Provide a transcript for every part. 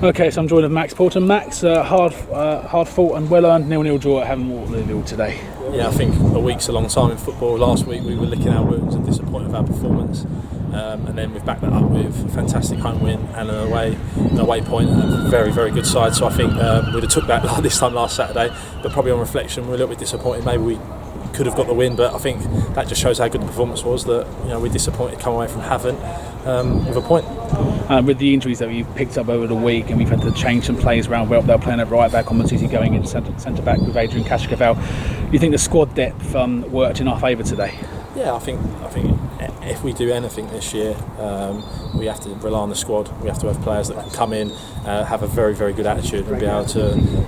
Okay, so I'm joined with Max Porter. Max, hard fought and well-earned 0-0 draw at Havant Waterlooville today. Yeah, I think a week's a long time in football. Last week we were licking our wounds and disappointed with our performance, and then we've backed that up with a fantastic home win and an away point and a very, very good side. So I think we'd have took that this time last Saturday, but probably on reflection we're a little bit disappointed. Maybe we could have got the win, but I think that just shows how good the performance was, that we're disappointed to come away from Havant with a point. With the injuries that we've picked up over the week, and we've had to change some players around, they're playing at right back, on Matiti going in centre back with Adrian Kashkaval. Do you think the squad depth worked in our favour today? Yeah, I think if we do anything this year, we have to rely on the squad. We have to have players that can come in, have a very, very good attitude and be able to,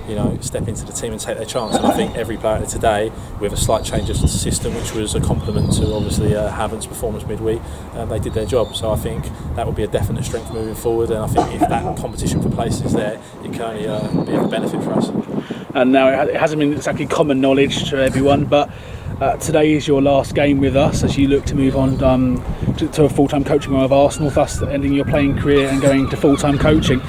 step into the team and take their chance. And I think every player today, with a slight change of the system, which was a compliment to obviously Havant's performance midweek, they did their job. So I think that will be a definite strength moving forward. And I think if that competition for place is there, it can only be a benefit for us. And now it hasn't been exactly common knowledge to everyone, but today is your last game with us as you look to move on to a full-time coaching role of Arsenal, thus ending your playing career and going to full-time coaching.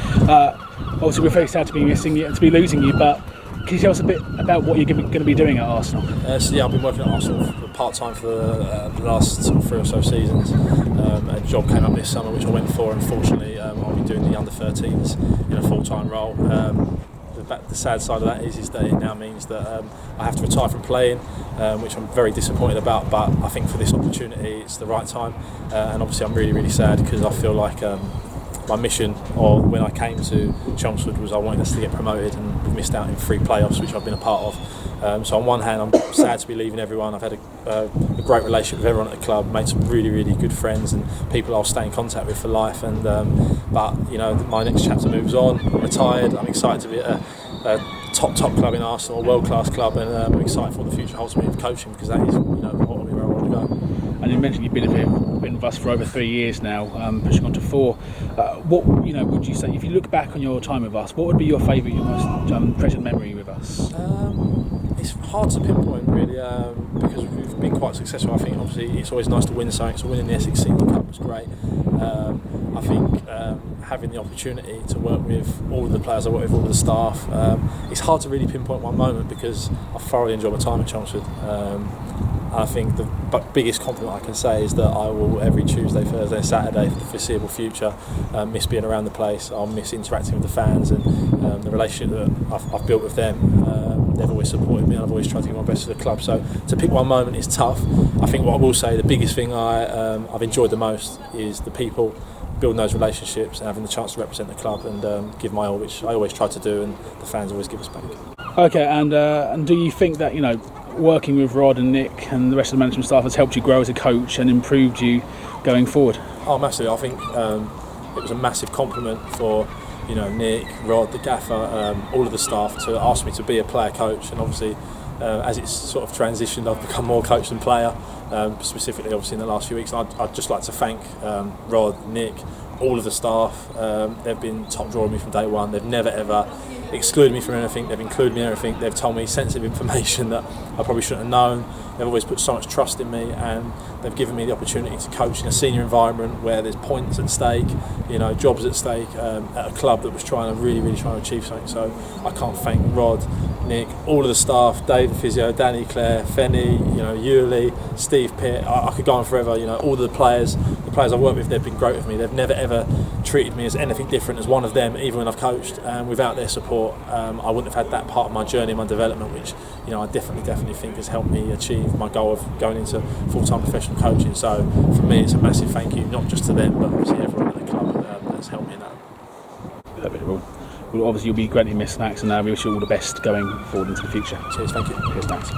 Obviously we're very sad to be missing you and to be losing you, but can you tell us a bit about what you're going to be doing at Arsenal? So yeah, I've been working at Arsenal part-time for the last 3 or so seasons. A job came up this summer which I went for. Unfortunately, I'll be doing the under-13s in a full-time role. The sad side of that is that it now means that I have to retire from playing, which I'm very disappointed about, but I think for this opportunity it's the right time, and obviously I'm really, really sad because I feel like my mission, or when I came to Chelmsford, was I wanted us to get promoted, and we've missed out in 3 playoffs which I've been a part of. So on one hand I'm sad to be leaving everyone. I've had a great relationship with everyone at the club, made some really, really good friends and people I'll stay in contact with for life, and but my next chapter moves on. I'm retired. I'm excited to be at a top club in Arsenal, a world-class club, and I'm excited for what the future holds for me with coaching, because that is where I want to go. And you mentioned you've been with us for over 3 years now, pushing on to 4. What would you say, if you look back on your time with us, what would be your favourite, your most treasured memory with us? It's hard to pinpoint really, because we've been quite successful. I think obviously it's always nice to win something, so winning the Essex City Cup was great. I think having the opportunity to work with all of the players I work with, all of the staff, it's hard to really pinpoint one moment because I thoroughly enjoyed my time at Chelmsford. I think the biggest compliment I can say is that I will, every Tuesday, Thursday, Saturday for the foreseeable future, miss being around the place. I'll miss interacting with the fans and the relationship that I've built with them. They've always supported me and I've always tried to give my best to the club. So to pick one moment is tough. I think what I will say, the biggest thing I've enjoyed the most is the people, building those relationships and having the chance to represent the club and give my all, which I always try to do, and the fans always give us back. Okay, and do you think that working with Rod and Nick and the rest of the management staff has helped you grow as a coach and improved you going forward? Oh, massively. I think it was a massive compliment for Nick, Rod, the gaffer, all of the staff to ask me to be a player coach, and obviously as it's sort of transitioned, I've become more coach than player, specifically obviously in the last few weeks. And I'd just like to thank Rod, Nick, all of the staff. They've been top drawer with me from day one. They've never ever excluded me from anything. They've included me in everything. They've told me sensitive information that I probably shouldn't have known. They've always put so much trust in me, and they've given me the opportunity to coach in a senior environment where there's points at stake, jobs at stake, at a club that was really, really trying to achieve something. So I can't thank Rod, Nick, all of the staff, Dave the physio, Danny, Claire, Fenny, Yuli, Steve Pitt. I could go on forever. All of the players I've worked with, they've been great with me. They've never ever treated me as anything different as one of them, even when I've coached. And without their support, I wouldn't have had that part of my journey, my development, which I definitely think has helped me achieve my goal of going into full-time professional coaching. So for me, it's a massive thank you, not just to them, but obviously everyone at the club that's helped me in that. Perfect. Well, obviously you'll be greatly missed, Max, and we wish you all the best going forward into the future. Cheers, thank you. Cheers, Max.